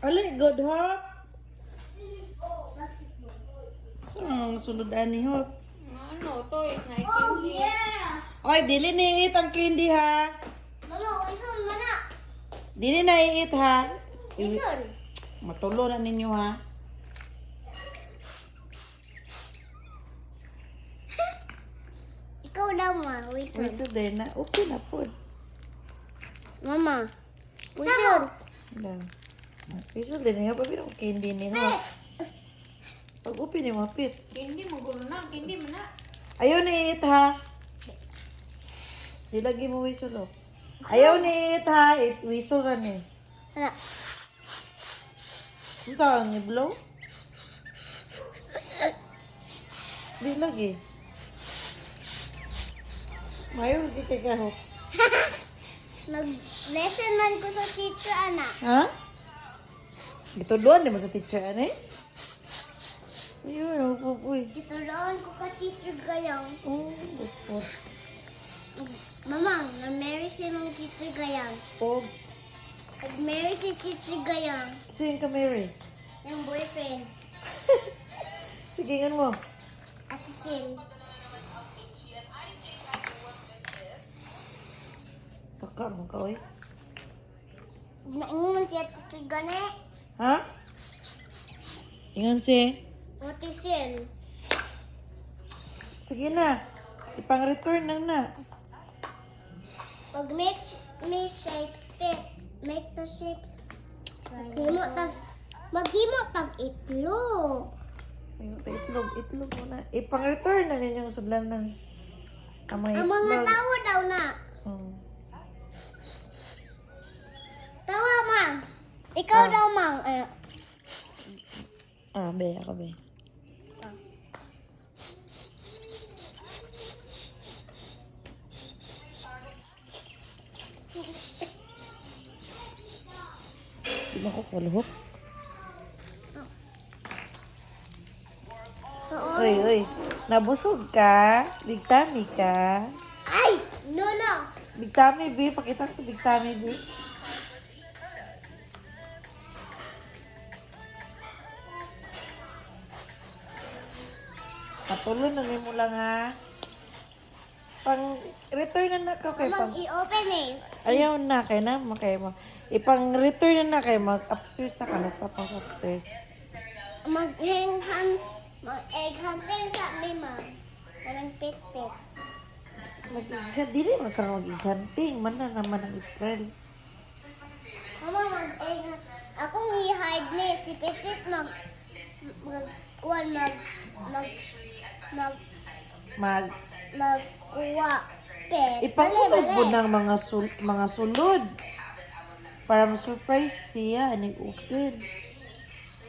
Ali, good hop. Saan ang sulod ani hop? Ano, toys na Oh, candy. yeah! Oy, dili ni eat ang candy ha. Mama, isun mana? Dili na i-eat ha. Isun. Matulo na ninyo ha. Ikaw daw ma, isun. Wiso din na. Okay na po. Mama, isun. Lang. Wiso din niya. Pabira ko candy ni ho. Pag upin ni mapit. Candy mo gulo na, candy mo na. Ayaw ni eat ha. Di lagi mo whistle oh. Ayaw ni eat ha. Whistle ra ni. Hala. Ito ang ni blow. Di lagi. Mayo di kay kahok. Nag-lesson man ko sa teacher, ana. Ha? Ito doon, di mo sa teacher, ano eh? Ayun, pupuy. Gituloan ko ka teacher gayang. Oh, bukod. Mama, na-marry si mong teacher gayang. Oh, Nag-marry si teacher gayang. sing ka, Mary. Yung boyfriend. Sige, ngan mo. Asisin. Takar mo ka, oy. Naingon siya teacher gane. Ha? Ingan si. Otisin. Sige na. Ipang-return lang na. Pag make shapes, make the shapes. Maghimo tag itlog. Ayun, itlog. Itlog mo na. Ipang-return na ninyong sudlan ng kamay Ang mga itlog. tao daw na. Hmm. Tawa, mang. Ikaw daw, mang. Be. Ako, be. Di ba ako kaluhok? So, Oy. Nabusog ka? Big tummy ka? ay! No, no. Big tummy, be. Pakita ko sa big tummy, be. Patuloy na mo lang ha. Pang return na na ka kay Mang pang i-open eh. ayaw na kay na makay mo. Ipang return na kay mag upstairs na ka nas papang upstairs. Mag-egg hunting sa amin, ma'am. Parang pit-pit. Dili man ka mag-iganting man na naman ang April. Mama, mag-egg akong i-hide ni si Pit-pit Mag magkuha. Pet. ipasulod po ng mga sulod para ma-surprise siya ni open.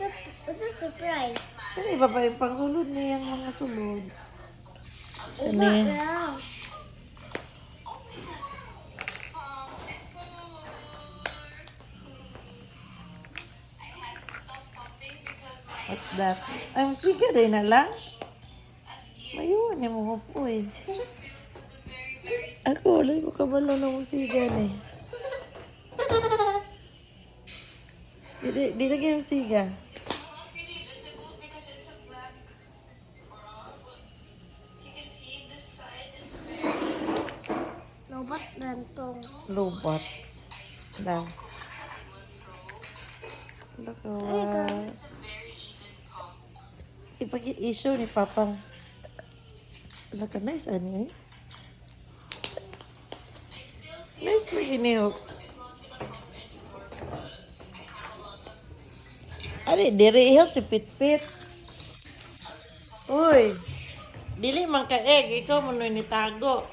It's a surprise. Ano iba pa yung pangsulod niyang mga sulod? Iba Ano? lang. What's that? I'm sige rin na lang. Mayuan niya mo po eh. Ako, wala ko kabalo na musigan eh. Di lagi yung siga. Lobat gantong. Lobat. Lang. Lakawa. Ipag-issue ni Papang. Laka, nice ano eh. Nice lagi niyo. Ari, diri ihop si Pit-Pit. Uy, dili man ka egg, ikaw mo ni tago.